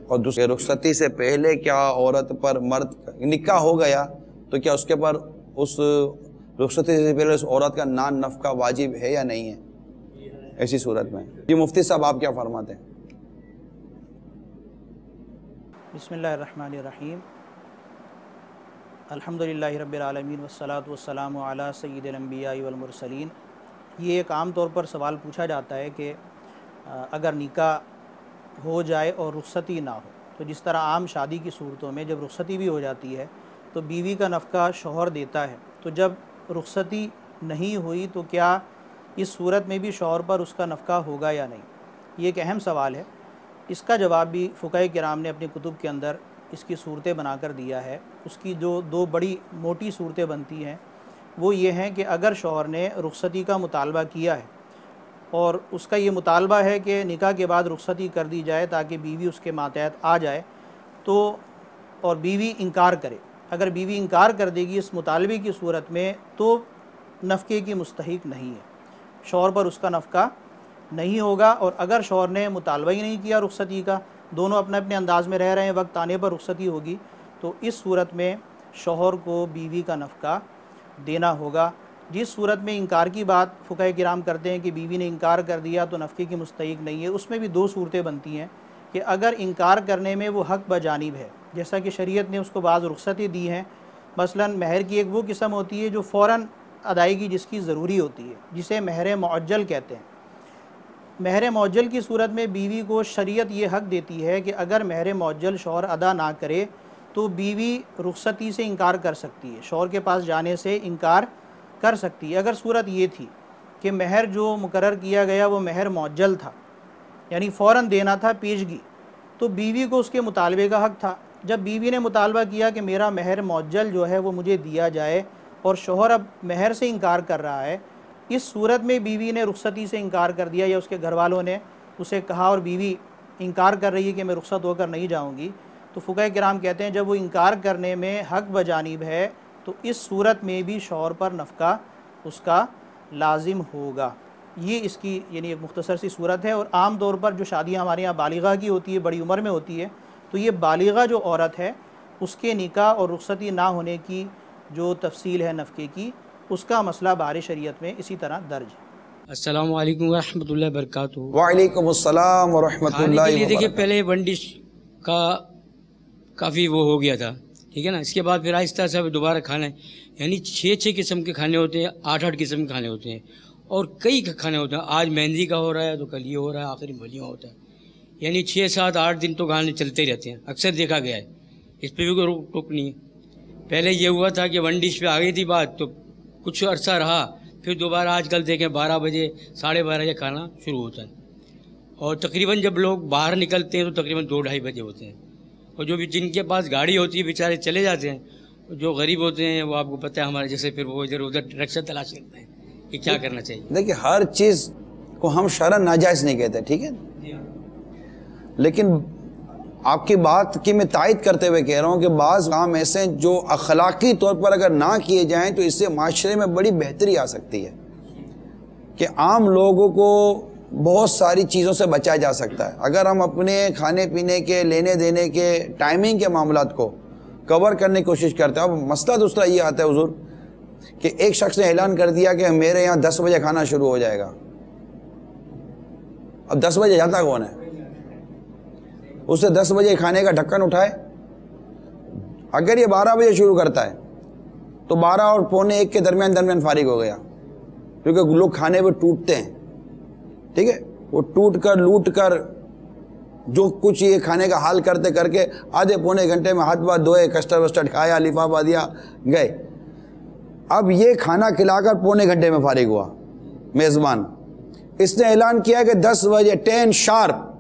اور دوسرے، رخصتی سے پہلے کیا عورت پر مرد نکاح ہو گیا تو کیا اس کے پر اس رخصتی سے پہلے اس عورت کا نان نفقہ واجب ہے یا نہیں ہے ایسی صورت میں؟ جی مفتی صاحب آپ کیا فرماتے ہیں؟ بسم اللہ الرحمن الرحیم. الحمدللہ رب العالمین والصلاة والسلام علی سید الانبیاء والمرسلین. یہ ایک عام طور پر سوال پوچھا جاتا ہے کہ اگر نکاح ہو جائے اور رخصتی نہ ہو، تو جس طرح عام شادی کی صورتوں میں جب رخصتی بھی ہو جاتی ہے تو بیوی کا نفقہ شوہر دیتا ہے، تو جب رخصتی نہیں ہوئی تو کیا اس صورت میں بھی شوہر پر اس کا نفقہ ہوگا یا نہیں؟ یہ ایک اہم سوال ہے. اس کا جواب بھی فقہاء کرام نے اپنی کتب کے اندر اس کی صورتیں بنا کر دیا ہے۔ اس کی جو دو بڑی موٹی صورتیں بنتی ہیں وہ یہ ہیں کہ اگر شوہر نے رخصتی کا مطالبہ کیا ہے اور اس کا یہ مطالبہ ہے کہ نکاح کے بعد رخصتی کر دی جائے تاکہ بیوی اس کے ماتحت آ جائے، تو اور بیوی انکار کرے، اگر بیوی انکار کر دے گی اس مطالبے کی صورت میں تو نفقے کی مستحق نہیں ہے، شوہر پر اس کا نفقہ نہیں ہوگا۔ اور اگر شوہر نے مطالبہ ہی نہیں کیا رخصتی کا، دونوں اپنے اپنے انداز میں رہ رہے ہیں، وقت آنے پر رخصتی ہوگی، تو اس صورت میں شوہر کو بیوی کا نفقہ دینا ہوگا۔ جس صورت میں انکار کی بات فقہاء کرام کرتے ہیں کہ بیوی نے انکار کر دیا تو نفقے کی مستحق نہیں ہے، اس میں بھی دو صورتیں بنتی ہیں کہ اگر انکار کرنے میں وہ حق بجانب ہے، جیسا کہ شریعت نے اس کو بعض رخصتیں دی ہیں، مثلا مہر کی ایک وہ قسم ہوتی ہے جو فوراً ادائیگی جس کی ضروری ہوتی ہے، جسے مہر معجل کہتے ہیں۔ مہر معجل کی صورت میں بیوی کو شریعت یہ حق دیتی ہے کہ اگر مہر معجل شوہر ادا نہ کرے تو بیوی رخصتی سے انکار کر سکتی ہے، شوہر کے پاس جانے سے انکار کر سکتی ہے۔ اگر صورت یہ تھی کہ مہر جو مقرر کیا گیا وہ مہر معجل تھا، یعنی فوراً دینا تھا پیشگی، تو بیوی کو اس کے مطالبے کا حق تھا۔ جب بیوی نے مطالبہ کیا کہ میرا مہر معجل جو ہے وہ مجھے دیا جائے اور شوہر اب مہر سے انکار کر رہا ہے، اس صورت میں بیوی نے رخصتی سے انکار کر دیا یا اس کے گھر والوں نے اسے کہا اور بیوی انکار کر رہی ہے کہ میں رخصت ہو کر نہیں جاؤں گی، تو فقہاء کرام کہتے ہیں جب وہ انکار کرنے میں حق بجانب ہے تو اس صورت میں بھی شوہر پر نفقہ اس کا لازم ہوگا۔ یہ اس کی یعنی ایک مختصر سی صورت ہے۔ اور عام طور پر جو شادیاں ہمارے یہاں بالغہ کی ہوتی ہے، بڑی عمر میں ہوتی ہے، تو یہ بالغہ جو عورت ہے اس کے نکاح اور رخصتی نہ ہونے کی جو تفصیل ہے نفقے کی، اس کا مسئلہ بار شریعت میں اسی طرح درج ہے۔ السلام علیکم ورحمۃ اللہ وبرکاتہ۔ وعلیکم السلام ورحمۃ اللہ دیکھیے وبرکاتہ۔ پہلے ون ڈش کا کافی وہ ہو گیا تھا، ٹھیک ہے نا، اس کے بعد پھر آہستہ سے دوبارہ کھانا ہے، یعنی 6 قسم کے کھانے ہوتے ہیں، 8 قسم کے کھانے ہوتے ہیں، اور کئی کھانے ہوتے ہیں۔ آج مہندی کا ہو رہا ہے تو کل یہ ہو رہا ہے، آخری ولیمہ ہوتا ہے، یعنی 6 7 8 دن تو کھانے چلتے رہتے ہیں، اکثر دیکھا گیا ہے، اس پہ بھی کوئی روک ٹوک نہیں ہے۔ پہلے یہ ہوا تھا کہ ون ڈش پہ آ گئی تھی بات تو کچھ عرصہ رہا، پھر دوبارہ آج کل دیکھیں 12 بجے 12:30 بجے کھانا شروع ہوتا ہے، اور تقریباً جب لوگ باہر نکلتے ہیں تو تقریباً 2 2:30 بجے ہوتے ہیں، اور جو بھی جن کے پاس گاڑی ہوتی ہے بیچارے چلے جاتے ہیں، جو غریب ہوتے ہیں وہ آپ کو پتہ ہے ہمارے جیسے پھر وہ ادھر ادھر رکشہ تلاش کرتے ہیں کہ کیا کرنا چاہیے۔ دیکھیے ہر چیز کو ہم شرعاً ناجائز نہیں کہتے، ٹھیک ہے، لیکن آپ کی بات کی میں تائید کرتے ہوئے کہہ رہا ہوں کہ بعض کام ایسے ہیں جو اخلاقی طور پر اگر نہ کیے جائیں تو اس سے معاشرے میں بڑی بہتری آ سکتی ہے، کہ عام لوگوں کو بہت ساری چیزوں سے بچایا جا سکتا ہے اگر ہم اپنے کھانے پینے کے، لینے دینے کے، ٹائمنگ کے معاملات کو کور کرنے کی کوشش کرتے ہیں۔ اب مسئلہ دوسرا یہ آتا ہے حضور کہ ایک شخص نے اعلان کر دیا کہ میرے یہاں 10 بجے کھانا شروع ہو جائے گا، اب 10 بجے جاتا کون ہے؟ اسے 10 بجے کھانے کا ڈھکن اٹھائے، اگر یہ 12 بجے شروع کرتا ہے تو 12 اور 12:45 کے درمیان فارغ ہو گیا، کیونکہ لوگ کھانے پہ ٹوٹتے ہیں، ٹھیک ہے، وہ ٹوٹ کر لوٹ کر جو کچھ یہ کھانے کا حال کرتے کر کے آدھے پونے گھنٹے میں ہاتھ بات دھوئے، کسٹرڈ وسٹرڈ کھایا، لفافہ دیا، گئے۔ اب یہ کھانا کھلا کر پونے گھنٹے میں فارغ ہوا میزبان، اس نے اعلان کیا کہ 10 بجے 10 شارپ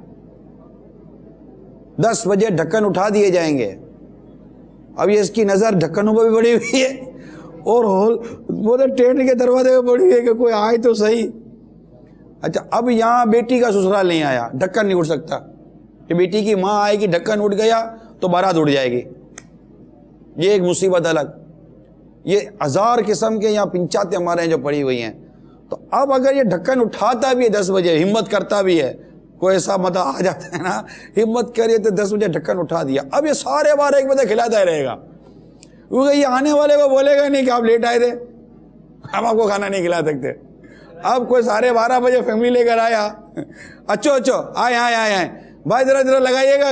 10 بجے ڈھکن اٹھا دیے جائیں گے۔ اب یہ اس کی نظر ڈھکنوں پہ بھی بڑی ہوئی ہے اور وہ ٹرین کے دروازے پہ بڑی ہوئی ہے کہ کوئی آئے تو صحیح۔ اچھا اب یہاں بیٹی کا سسرال نہیں آیا، ڈھکن نہیں اٹھ سکتا کہ بیٹی کی ماں آئے گی، ڈھکن اٹھ گیا تو بارات اٹھ جائے گی، یہ ایک مصیبت الگ۔ یہ 1000 قسم کے یہاں پنچاتیں ہمارے ہیں جو پڑی ہوئی ہیں۔ تو اب اگر یہ ڈھکن اٹھاتا بھی ہے 10 بجے، ہمت کرتا بھی ہے، کوئی ایسا مدہ آ جاتا ہے نا، ہمت کریے تو 10 بجے ڈھکن اٹھا دیا، اب یہ سارے 12 1 بجے کھلاتا ہی رہے گا، کیونکہ یہ آنے والے کو بولے گا نہیں کہ آپ لیٹ آئے تھے، ہم آپ کو کھانا نہیں کھلا سکتے۔ اب کوئی 12:30 بجے فیملی لے کر آیا، اچھو آئے بھائی ذرا لگائیے گا،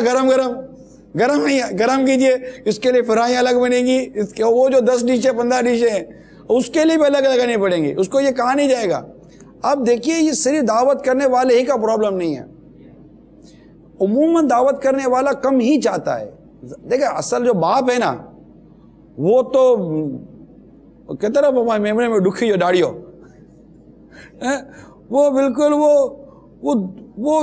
گرم نہیں ہے، گرم کیجئے، اس کے لیے فرائیں الگ بنے گی، اس کے وہ جو 10 ڈشیں 15 ڈشیں اس کے لیے بھی الگ لگانی پڑیں گی، اس کو یہ کہا نہیں جائے گا۔ اب دیکھیے یہ صرف دعوت کرنے والے ہی کا پرابلم نہیں ہے، عموماً دعوت کرنے والا کم ہی چاہتا ہے۔ دیکھیں اصل جو باپ ہے نا وہ تو کہتے نا پپا میمنے میں ڈکھی جو ڈاڑیو، وہ بالکل وہ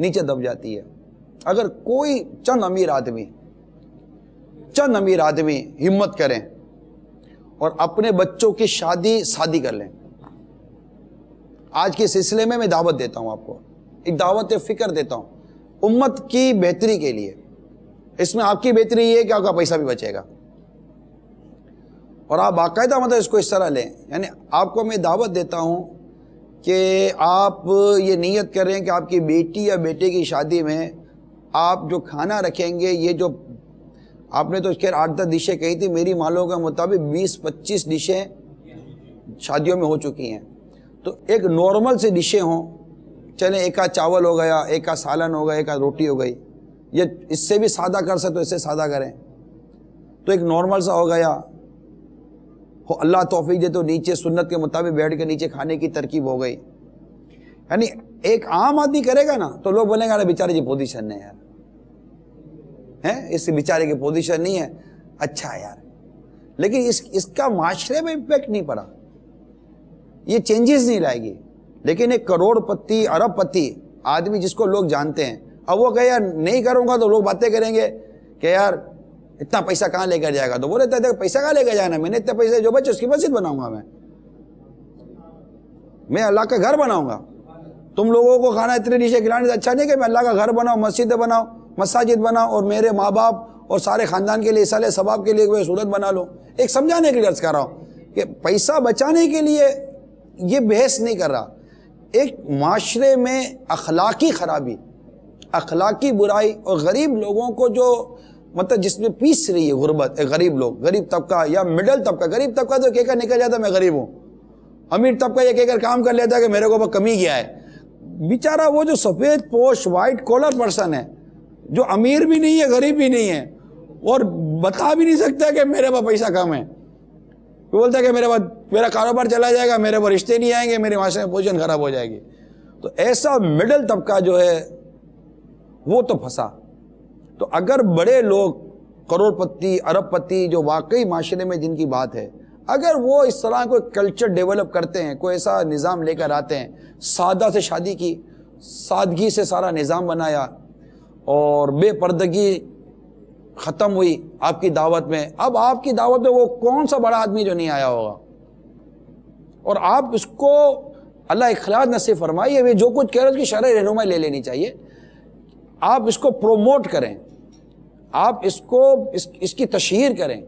نیچے دب جاتی ہے. اگر کوئی چند امیر آدمی ہمت کریں اور اپنے بچوں کی شادی کر لیں. آج کے سلسلے میں دعوت دیتا ہوں آپ کو, ایک دعوت فکر دیتا ہوں امت کی بہتری کے لیے. اس میں آپ کی بہتری یہ ہے کہ آپ کا پیسہ بھی بچے گا اور آپ باقاعدہ مطلب اس کو اس طرح لیں. یعنی آپ کو میں دعوت دیتا ہوں کہ آپ یہ نیت کر رہے ہیں کہ آپ کی بیٹی یا بیٹے کی شادی میں آپ جو کھانا رکھیں گے, یہ جو آپ نے تو خیر 8-10 ڈشیں کہی تھی, میری معلومات کے مطابق 20-25 ڈشیں شادیوں میں ہو چکی ہیں. تو ایک نارمل سے ڈشیں ہوں, چلیں ایک آدھ چاول ہو گیا, ایک آدھ سالن ہو گیا, ایک آدھ روٹی ہو گئی, یا اس سے بھی سادہ کر سکتے تو اس سے سادہ کریں. تو ایک نارمل سا ہو گیا, اللہ توفیق دے تو نیچے سنت کے مطابق بیٹھ کے نیچے کھانے کی ترکیب ہو گئی. یعنی ایک عام آدمی کرے گا نا تو لوگ بولیں گے ارے بیچارے کی پوزیشن نہیں یار, اس بیچارے کی پوزیشن نہیں ہے, اچھا یار. لیکن اس کا معاشرے میں امپیکٹ نہیں پڑا, یہ چینجز نہیں لائے گی. لیکن ایک کروڑ پتی ارب پتی آدمی جس کو لوگ جانتے ہیں, اب وہ کہ یار نہیں کروں گا تو لوگ باتیں کریں گے کہ یار اتنا پیسہ کہاں لے کر جائے گا. تو بولے تھے پیسہ کہاں لے کر جانا, میں نے اتنے پیسے جو بچے اس کی مسجد بناؤں گا, میں اللہ کا گھر بناؤں گا. تم لوگوں کو کھانا اتنے ڈشیں کھلانے سے اچھا نہیں کہ میں اللہ کا گھر بناؤں, مسجد بناؤں, مساجد بناؤں اور میرے ماں باپ اور سارے خاندان کے لیے اصالِ ثواب کے لیے کوئی صورت بنا لوں. ایک سمجھانے کے لیے عرض کر رہا ہوں کہ پیسہ بچانے کے لیے یہ بحث نہیں کر رہا. ایک معاشرے میں اخلاقی خرابی, اخلاقی برائی اور غریب لوگوں کو جو مطلب جس میں پیس رہی ہے غربت, غریب لوگ, غریب طبقہ یا مڈل طبقہ. غریب طبقہ تو کہہ کر نکل جاتا ہے میں غریب ہوں, امیر طبقہ یہ کہہ کر کام کر لیتا ہے کہ میرے کو بہت کمی کیا ہے. بیچارہ وہ جو سفید پوش وائٹ کالر پرسن ہے جو امیر بھی نہیں ہے غریب بھی نہیں ہے اور بتا بھی نہیں سکتا کہ میرے پاس پیسہ کم ہے, وہ بولتا ہے کہ میرا کاروبار چلا جائے گا, میرے پاس رشتے نہیں آئیں گے, میرے معاشرے میں پوزیشن خراب ہو جائے گی. تو ایسا مڈل طبقہ جو ہے وہ تو پھنسا. تو اگر بڑے لوگ کروڑ پتی ارب پتی جو واقعی معاشرے میں جن کی بات ہے, اگر وہ اس طرح کوئی کلچر ڈیولپ کرتے ہیں, کوئی ایسا نظام لے کر آتے ہیں, سادہ سے شادی کی, سادگی سے سارا نظام بنایا اور بے پردگی ختم ہوئی آپ کی دعوت میں. اب آپ کی دعوت میں وہ کون سا بڑا آدمی جو نہیں آیا ہوگا, اور آپ اس کو اللہ اخلاص نصیب فرمائیے. جو کچھ کہہ رہے ہیں اس کی شرعی رہنمائی لے لینی چاہیے. آپ اس کو پروموٹ کریں, آپ اس کو اس کی تشہیر کریں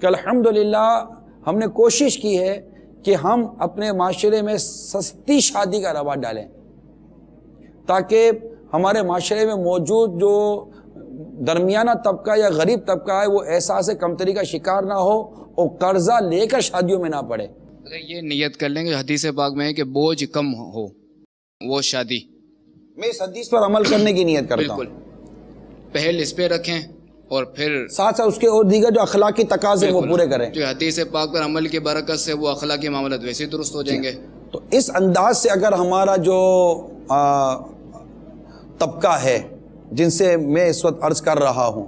کہ الحمدللہ ہم نے کوشش کی ہے کہ ہم اپنے معاشرے میں سستی شادی کا رواج ڈالیں تاکہ ہمارے معاشرے میں موجود جو درمیانہ طبقہ یا غریب طبقہ ہے وہ احساس کمتری کا شکار نہ ہو اور قرضہ لے کر شادیوں میں نہ پڑے. اگر یہ نیت کر لیں گے حدیث پاک میں ہے کہ بوجھ کم ہو وہ شادی, میں اس حدیث پر عمل کرنے کی نیت کرتا ہوں. بالکل پہل اس پہ رکھیں اور پھر ساتھ ساتھ اس کے اور دیگر جو اخلاقی تقاضے وہ پورے کریں. جو حدیث پاک پر عمل کی برکت سے وہ اخلاقی معاملات ویسے درست ہو جائیں گے. تو اس انداز سے اگر ہمارا جو طبقہ ہے جن سے میں اس وقت عرض کر رہا ہوں,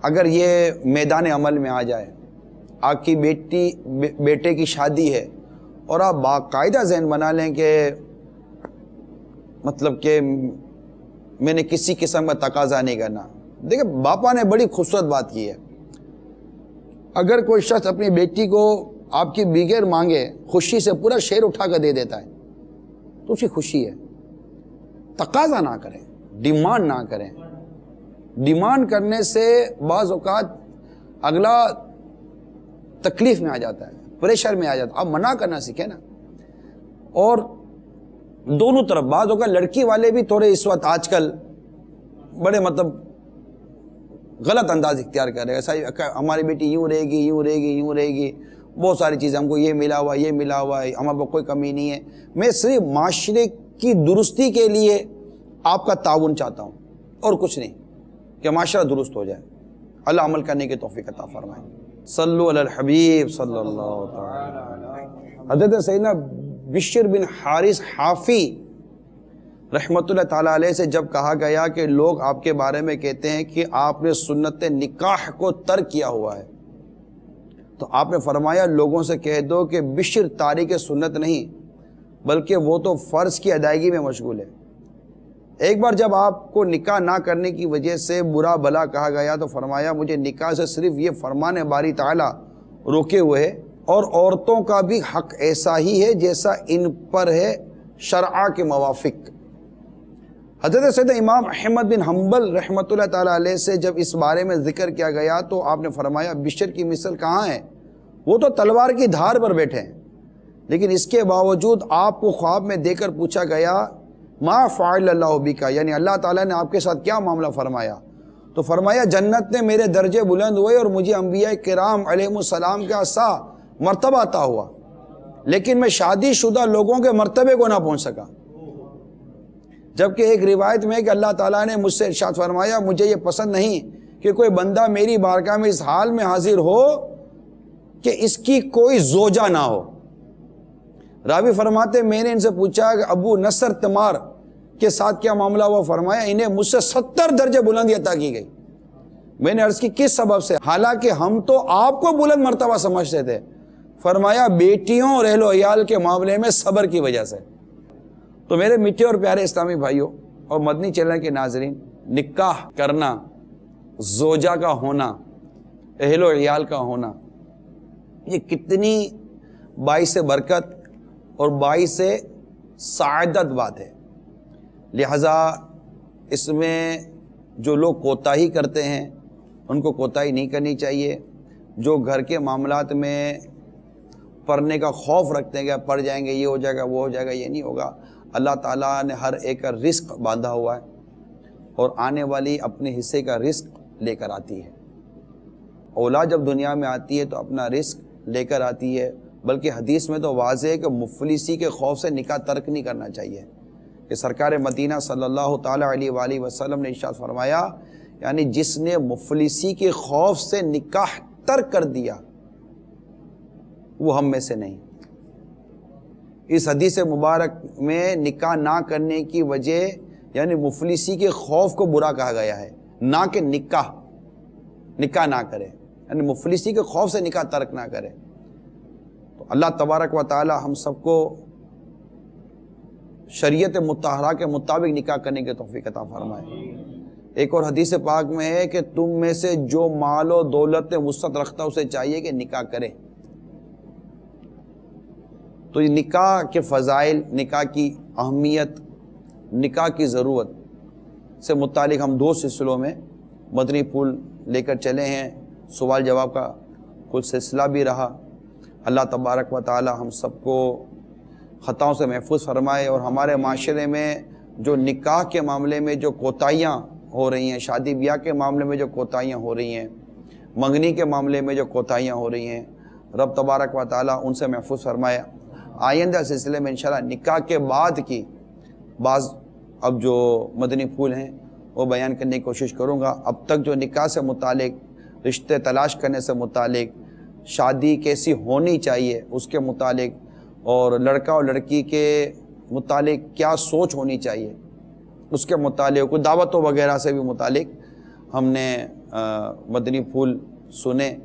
اگر یہ میدان عمل میں آ جائے, آپ کی بیٹے کی شادی ہے اور آپ باقاعدہ ذہن بنا لیں کہ مطلب کہ میں نے کسی قسم کا تقاضا نہیں کرنا. دیکھیں باپا نے بڑی خوبصورت بات کی ہے, اگر کوئی شخص اپنی بیٹی کو آپ کی بغیر مانگے خوشی سے پورا شعر اٹھا کر دے دیتا ہے تو اس کی خوشی ہے. تقاضا نہ کریں, ڈیمانڈ نہ کریں. ڈیمانڈ کرنے سے بعض اوقات اگلا تکلیف میں آ جاتا ہے, پریشر میں آ جاتا ہے. آپ منع کرنا سیکھیں نا. اور دونوں طرف بعض اوقات لڑکی والے بھی تھوڑے اس وقت آج کل بڑے مطلب غلط انداز اختیار کر رہے ہیں. ایسا ہماری بیٹی یوں رہے گی, یوں رہے گی, یوں رہے گی, بہت ساری چیزیں, ہم کو یہ ملا ہوا, یہ ملا ہوا ہے, ہمارے پاس کوئی کمی نہیں ہے. میں صرف معاشرے کی درستی کے لیے آپ کا تعاون چاہتا ہوں اور کچھ نہیں, کہ معاشرہ درست ہو جائے. اللہ عمل کرنے کی توفیق عطا فرمائے. صلو علی الحبیب صلی اللہ تعالی. حضرت سیدنا بشر بن حارث حافی رحمت اللہ تعالیٰ علیہ سے جب کہا گیا کہ لوگ آپ کے بارے میں کہتے ہیں کہ آپ نے سنت نکاح کو ترک کیا ہوا ہے, تو آپ نے فرمایا لوگوں سے کہہ دو کہ بشر تارک سنت نہیں بلکہ وہ تو فرض کی ادائیگی میں مشغول ہے. ایک بار جب آپ کو نکاح نہ کرنے کی وجہ سے برا بلا کہا گیا تو فرمایا مجھے نکاح سے صرف یہ فرمان باری تعالیٰ روکے ہوئے ہے، اور عورتوں کا بھی حق ایسا ہی ہے جیسا ان پر ہے شرع کے موافق۔ حضرت سید امام احمد بن حنبل رحمۃ اللہ تعالیٰ علیہ سے جب اس بارے میں ذکر کیا گیا تو آپ نے فرمایا بشر کی مثل کہاں ہے، وہ تو تلوار کی دھار پر بیٹھے ہیں، لیکن اس کے باوجود آپ کو خواب میں دے کر پوچھا گیا ما فعل اللہ بکا، یعنی اللہ تعالیٰ نے آپ کے ساتھ کیا معاملہ فرمایا، تو فرمایا جنت نے میرے درجے بلند ہوئے اور مجھے انبیاء کرام علیہ السلام کا سا مرتبہ عطا ہوا، لیکن میں شادی شدہ لوگوں کے مرتبے کو نہ پہنچ سکا۔ جبکہ ایک روایت میں کہ اللہ تعالیٰ نے مجھ سے ارشاد فرمایا مجھے یہ پسند نہیں کہ کوئی بندہ میری بارگاہ میں اس حال میں حاضر ہو کہ اس کی کوئی زوجہ نہ ہو۔ راوی فرماتے میں نے ان سے پوچھا کہ ابو نصر تمار کے ساتھ کیا معاملہ ہوا، فرمایا انہیں مجھ سے 70 درجے بلندی عطا کی گئی۔ میں نے عرض کی کس سبب سے، حالانکہ ہم تو آپ کو بلند مرتبہ سمجھتے تھے، فرمایا بیٹیوں اور اہل و عیال کے معاملے میں صبر کی وجہ سے۔ تو میرے میٹھے اور پیارے اسلامی بھائیوں اور مدنی چینل کے ناظرین، نکاح کرنا، زوجہ کا ہونا، اہل و عیال کا ہونا، یہ کتنی باعث برکت اور باعث سعادت بات ہے۔ لہذا اس میں جو لوگ کوتاہی کرتے ہیں ان کو کوتاہی نہیں کرنی چاہیے، جو گھر کے معاملات میں پڑھنے کا خوف رکھتے ہیں کہ پڑھ جائیں گے یہ ہو جائے گا وہ ہو جائے گا، یہ نہیں ہوگا۔ اللہ تعالیٰ نے ہر ایک کا رزق باندھا ہوا ہے اور آنے والی اپنے حصے کا رزق لے کر آتی ہے۔ اولاد جب دنیا میں آتی ہے تو اپنا رزق لے کر آتی ہے، بلکہ حدیث میں تو واضح ہے کہ مفلسی کے خوف سے نکاح ترک نہیں کرنا چاہیے، کہ سرکار مدینہ صلی اللہ تعالیٰ علیہ وآلہ وسلم نے ارشاد فرمایا یعنی جس نے مفلسی کے خوف سے نکاح ترک کر دیا وہ ہم میں سے نہیں۔ اس حدیث مبارک میں نکاح نہ کرنے کی وجہ یعنی مفلسی کے خوف کو برا کہا گیا ہے، نہ کہ نکاح نہ کرے، یعنی مفلسی کے خوف سے نکاح ترک نہ کرے۔ تو اللہ تبارک و تعالی ہم سب کو شریعت مطہرہ کے مطابق نکاح کرنے کے توفیق عطا فرمائے۔ ایک اور حدیث پاک میں ہے کہ تم میں سے جو مال و دولت وسعت رکھتا اسے چاہیے کہ نکاح کرے۔ تو یہ نکاح کے فضائل، نکاح کی اہمیت، نکاح کی ضرورت سے متعلق ہم 2 سلسلوں میں مدنی پھول لے کر چلے ہیں، سوال جواب کا کچھ سلسلہ بھی رہا۔ اللہ تبارک و تعالی ہم سب کو خطاؤں سے محفوظ فرمائے، اور ہمارے معاشرے میں جو نکاح کے معاملے میں جو کوتاہیاں ہو رہی ہیں، شادی بیاہ کے معاملے میں جو کوتاہیاں ہو رہی ہیں، منگنی کے معاملے میں جو کوتاہیاں ہو رہی ہیں، رب تبارک و تعالی ان سے محفوظ فرمائے۔ آئندہ سلسلے میں انشاءاللہ نکاح کے بعد کی بعض اب جو مدنی پھول ہیں وہ بیان کرنے کی کوشش کروں گا۔ اب تک جو نکاح سے متعلق، رشتے تلاش کرنے سے متعلق، شادی کیسی ہونی چاہیے اس کے متعلق، اور لڑکا اور لڑکی کے متعلق کیا سوچ ہونی چاہیے اس کے متعلق، کچھ دعوتوں وغیرہ سے بھی متعلق ہم نے مدنی پھول سنے۔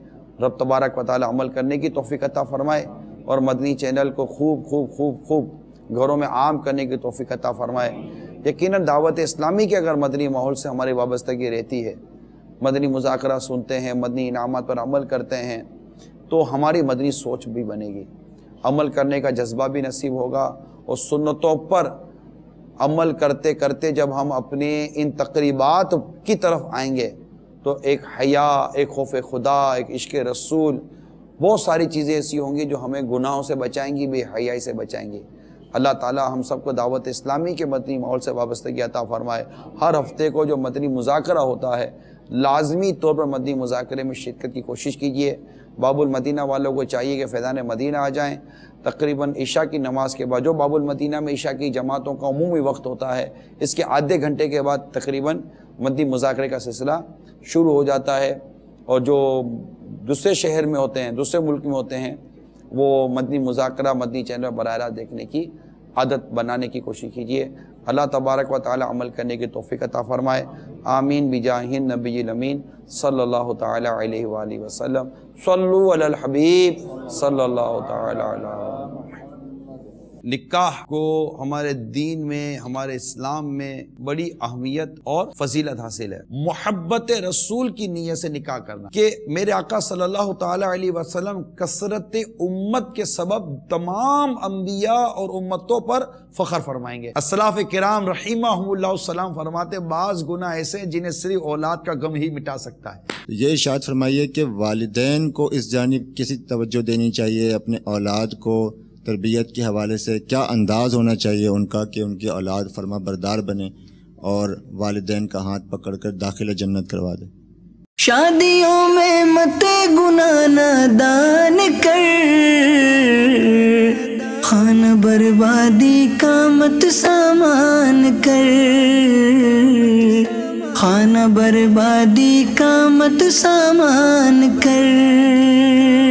رب تبارک و تعالی عمل کرنے کی توفیق عطا فرمائے اور مدنی چینل کو خوب گھروں میں عام کرنے کی توفیق عطا فرمائے۔ یقیناً دعوت اسلامی کے اگر مدنی ماحول سے ہماری وابستگی رہتی ہے، مدنی مذاکرہ سنتے ہیں، مدنی انعامات پر عمل کرتے ہیں، تو ہماری مدنی سوچ بھی بنے گی، عمل کرنے کا جذبہ بھی نصیب ہوگا، اور سنتوں پر عمل کرتے کرتے جب ہم اپنے ان تقریبات کی طرف آئیں گے تو ایک حیا، ایک خوف خدا، ایک عشق رسول، بہت ساری چیزیں ایسی ہوں گی جو ہمیں گناہوں سے بچائیں گی، بے حیائی سے بچائیں گی۔ اللہ تعالی ہم سب کو دعوت اسلامی کے مدنی ماحول سے وابستگی عطا فرمائے۔ ہر ہفتے کو جو مدنی مذاکرہ ہوتا ہے لازمی طور پر مدنی مذاکرے میں شرکت کی کوشش کیجیے۔ باب المدینہ والوں کو چاہیے کہ فیضان مدینہ آ جائیں۔ تقریباً عشاء کی نماز کے بعد، جو باب المدینہ میں عشاء کی جماعتوں کا عمومی وقت ہوتا ہے، اس کے آدھے گھنٹے کے بعد تقریباً مدنی مذاکرے کا سلسلہ شروع ہو جاتا ہے، اور جو دوسرے شہر میں ہوتے ہیں، دوسرے ملک میں ہوتے ہیں، وہ مدنی مذاکرہ مدنی چینل پر براہ راست دیکھنے کی عادت بنانے کی کوشش کیجیے۔ اللہ تبارک و تعالی عمل کرنے کی توفیق عطا فرمائے۔ آمین بجاہ النبی الامین صلی اللہ تعالی علیہ وآلہ وسلم۔ صلو علی الحبیب صلی اللہ تعالی علیہ نکاح کو ہمارے دین میں، ہمارے اسلام میں بڑی اہمیت اور فضیلت حاصل ہے۔ محبت رسول کی نیت سے نکاح کرنا کہ میرے آقا صلی اللہ تعالی علیہ وسلم کثرت امت کے سبب تمام انبیاء اور امتوں پر فخر فرمائیں گے۔ اسلاف کرام رحمہم اللہ السلام فرماتے بعض گناہ ایسے ہیں جنہیں صرف اولاد کا غم ہی مٹا سکتا ہے۔ یہ ارشاد فرمائیے کہ والدین کو اس جانب کسی توجہ دینی چاہیے، اپنے اولاد کو تربیت کے حوالے سے کیا انداز ہونا چاہیے ان کا کہ ان کی اولاد فرما بردار بنے اور والدین کا ہاتھ پکڑ کر داخل جنت کروا دے؟ شادیوں میں مت گناہ نادان کر، خانہ بربادی کا مت سامان کر، خانہ بربادی کا مت سامان کر۔